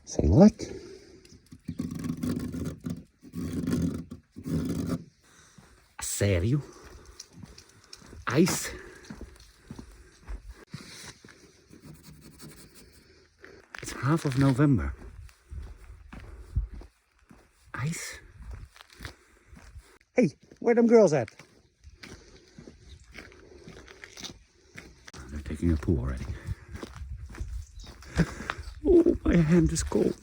Say what? Sério? Ice? It's half of November. Ice? Hey, where them girls at? They're taking a poo already. Oh, my hand is cold.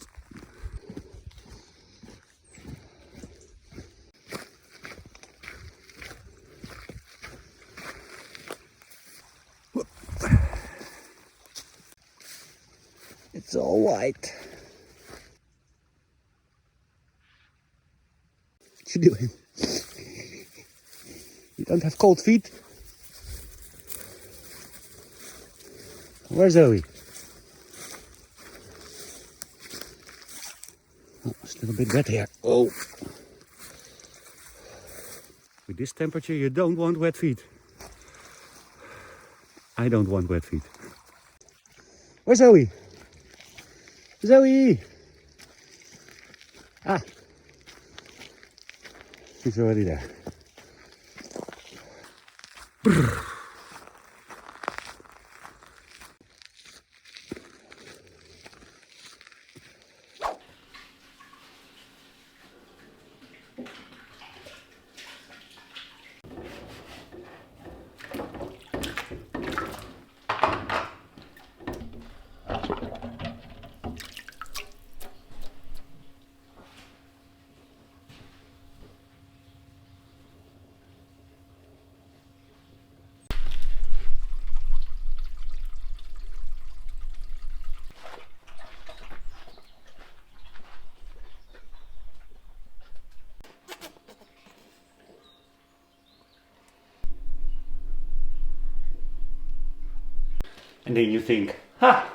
It's all white. What you doing? You don't have cold feet? Where's Zoe? Oh, still a bit wet here. Oh. With this temperature, you don't want wet feet. I don't want wet feet. Where's Zoe? Zoe! Ah! She's already there. Brrr. And then you think, ha!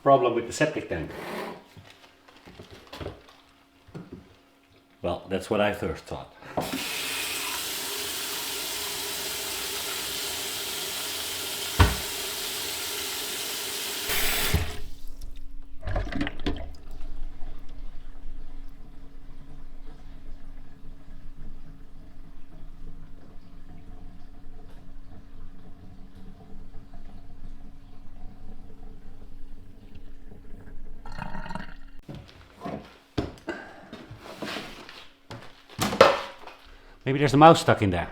Problem with the septic tank. Well, that's what I first thought. Maybe there's a mouse stuck in there.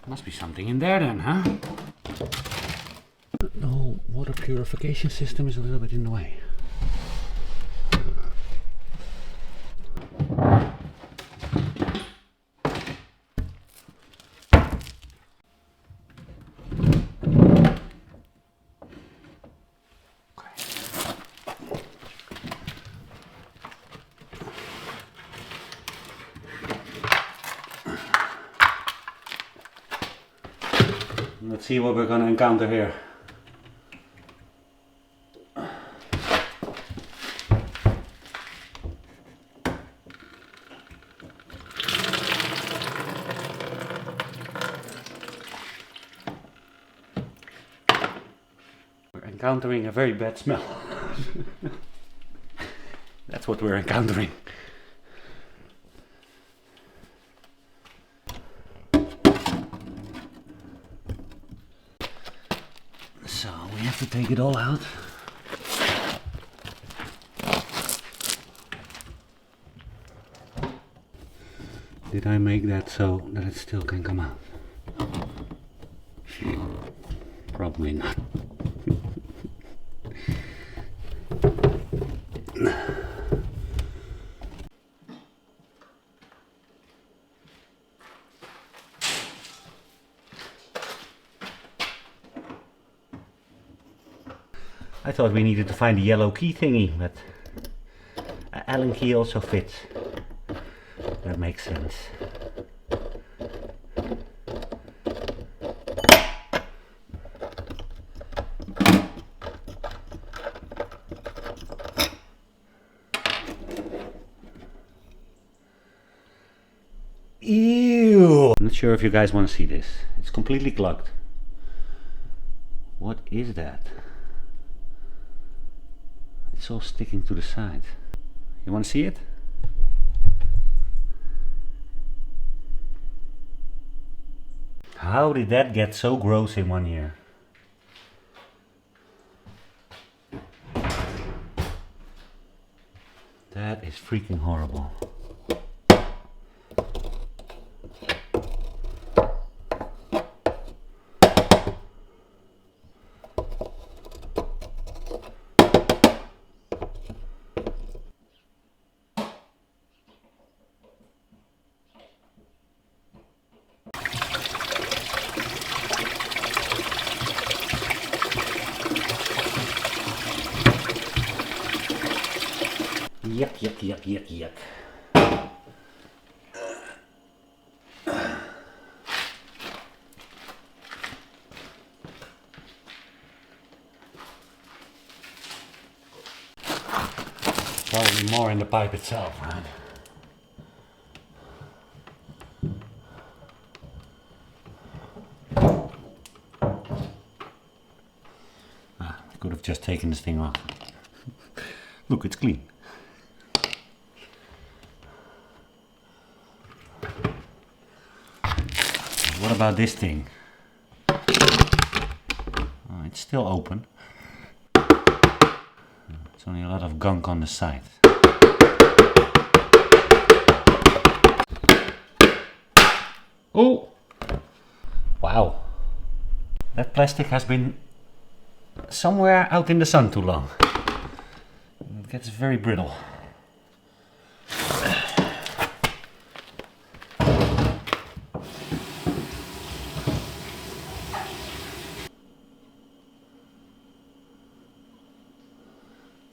Must be something in there then, huh? The whole water purification system is a little bit in the way. Let's see what we're going to encounter here. We're encountering a very bad smell. That's what we're encountering. So we have to take it all out. Did I make that so that it still can come out? Probably not. I thought we needed to find the yellow key thingy, but an Allen key also fits. That makes sense. Ew! I'm not sure if you guys want to see this. It's completely clogged. What is that? It's all sticking to the side. You want to see it? How did that get so gross in 1 year? That is freaking horrible. Yuck, yuck, yuck, yuck, yuck. Probably more in the pipe itself, right? I could have just taken this thing off. Look, it's clean. What about this thing? Oh, it's still open. It's only a lot of gunk on the side. Oh! Wow. That plastic has been somewhere out in the sun too long. It gets very brittle.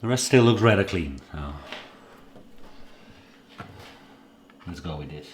The rest still looks rather clean, so let's go with this.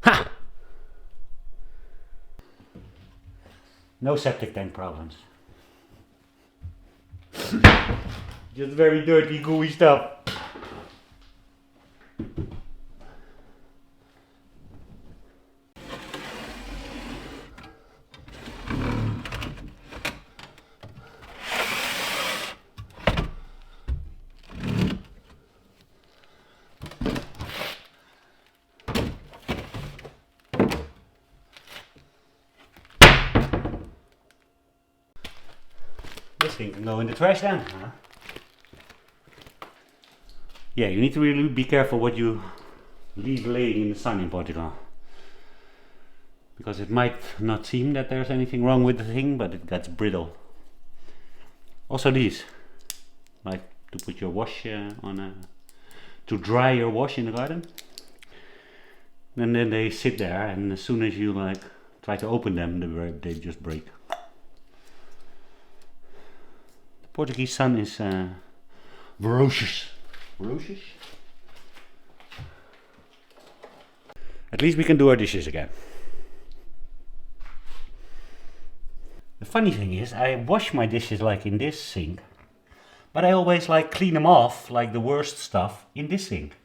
Ha! No septic tank problems. Just very dirty, gooey stuff. This thing can go in the trash then. Huh? Yeah, you need to really be careful what you leave laying in the sun in Portugal. Because it might not seem that there's anything wrong with the thing, but it gets brittle. Also these, like to put your wash to dry your wash in the garden. And then they sit there, and as soon as you like try to open them, they just break. The Portuguese sun is ferocious. Ferocious? At least we can do our dishes again. The funny thing is, I wash my dishes like in this sink, but I always like clean them off, like the worst stuff, in this sink.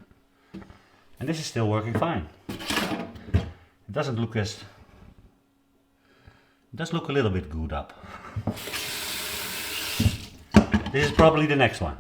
And this is still working fine. It doesn't look as... It does look a little bit gooed up. This is probably the next one.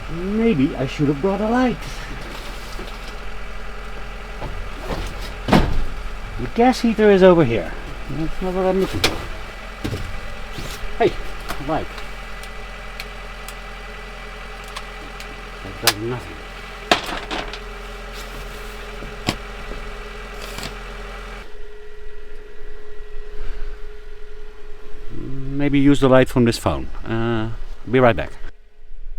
Maybe I should have brought a light. The gas heater is over here. That's not what I'm looking for. Hey, light. That does nothing. Maybe use the light from this phone. Be right back.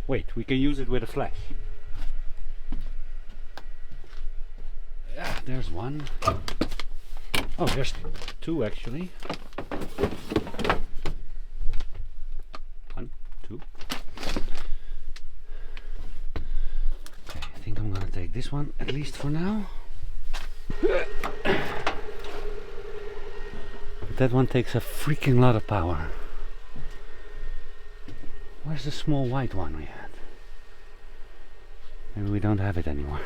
Wait, we can use it with a flash. Yeah, there's one. Oh, there's two actually. One, two. Okay, I think I'm gonna take this one at least for now. That one takes a freaking lot of power. Where's the small white one we had? Maybe we don't have it anymore.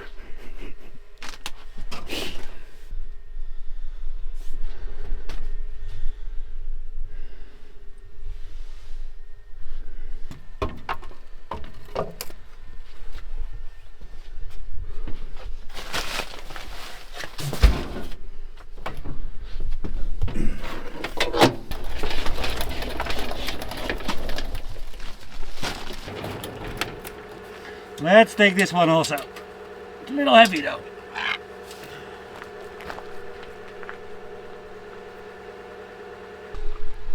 Let's take this one also. It's a little heavy though.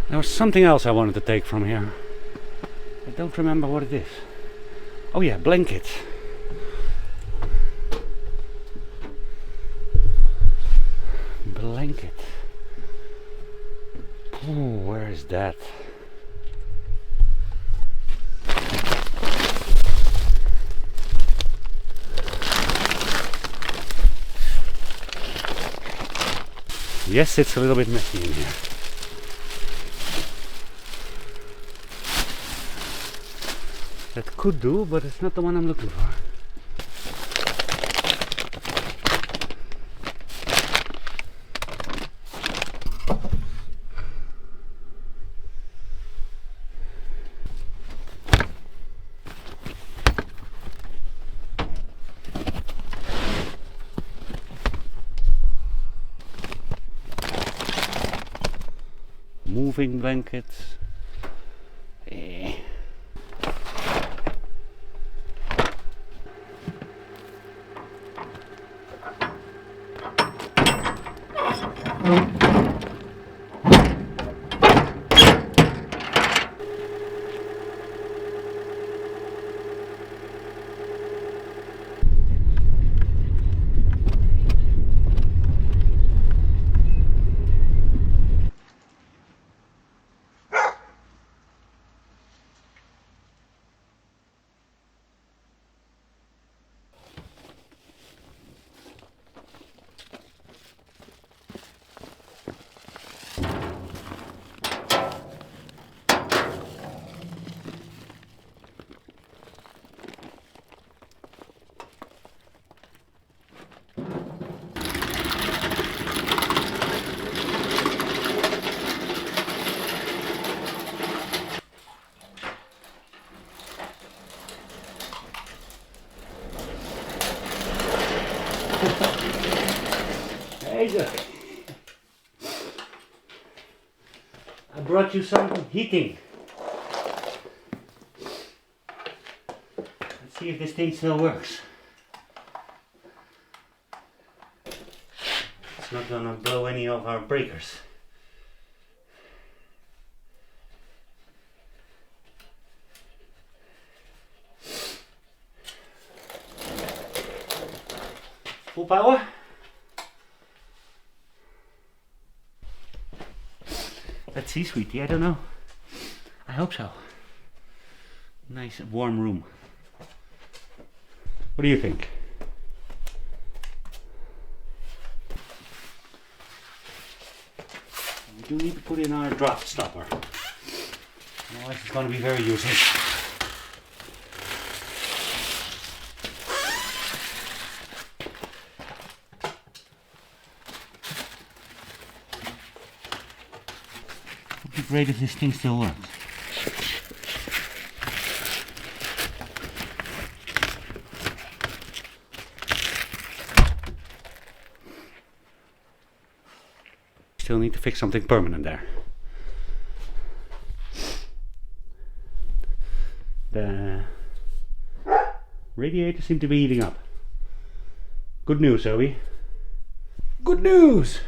There was something else I wanted to take from here. I don't remember what it is. Oh yeah, blankets. Blanket. Oh, where is that? Yes, it's a little bit messy in here. That could do, but it's not the one I'm looking for. Moving blankets. Hey, look. I brought you some heating. Let's see if this thing still works. It's not gonna blow any of our breakers. Full power. Let's see, sweetie, I don't know. I hope so. Nice warm room. What do you think? We do need to put in our draft stopper. Otherwise it's going to be very useless. Would be great if this thing still works. need to fix something permanent there. The radiator seemed to be heating up. Good news, Zoe. Good news!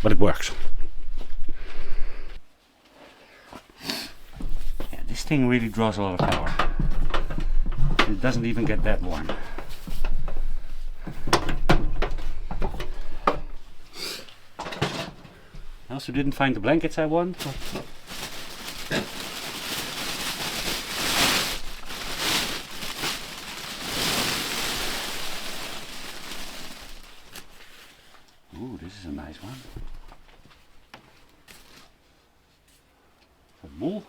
But it works. Yeah, this thing really draws a lot of power. It doesn't even get that warm. I also didn't find the blankets I want. Ooh, this is a nice one. A bull.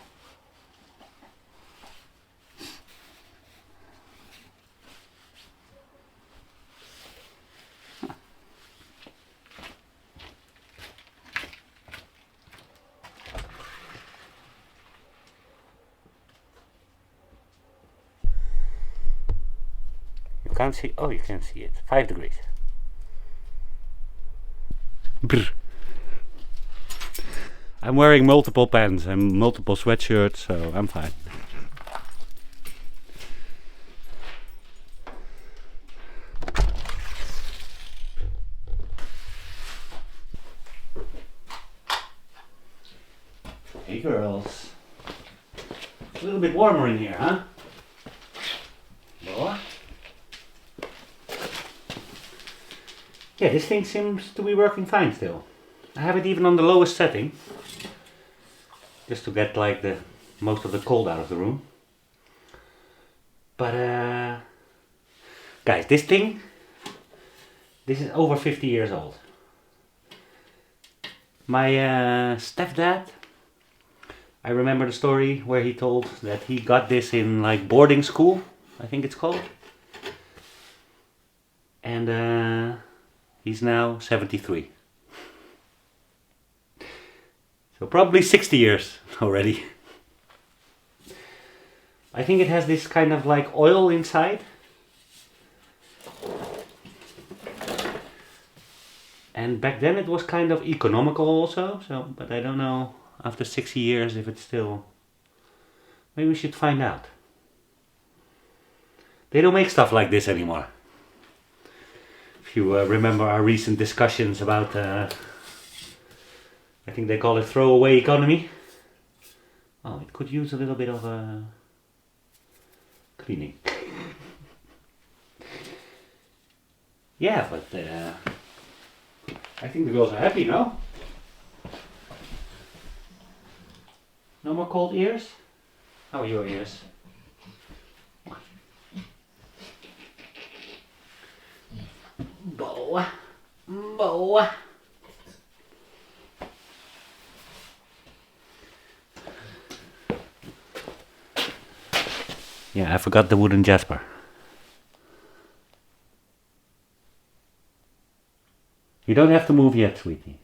You can't see. Oh, you can see it. 5 degrees. Brr. I'm wearing multiple pants and multiple sweatshirts, so I'm fine. Hey girls. A little bit warmer in here, huh? Boa. Yeah, this thing seems to be working fine still. I have it even on the lowest setting, just to get like the most of the cold out of the room. But guys, this is over 50 years old. My stepdad, I remember the story where he told that he got this in like boarding school, I think it's called. And he's now 73. So probably 60 years already. I think it has this kind of like oil inside. And back then it was kind of economical also, so, but I don't know after 60 years if it's still... Maybe we should find out. They don't make stuff like this anymore. If you remember our recent discussions about, I think they call it throwaway economy. Oh, it could use a little bit of cleaning. Yeah, but I think the girls are happy, no? No more cold ears? How are your ears? Boa. Boa. Yeah, I forgot the wooden jasper. You don't have to move yet, sweetie.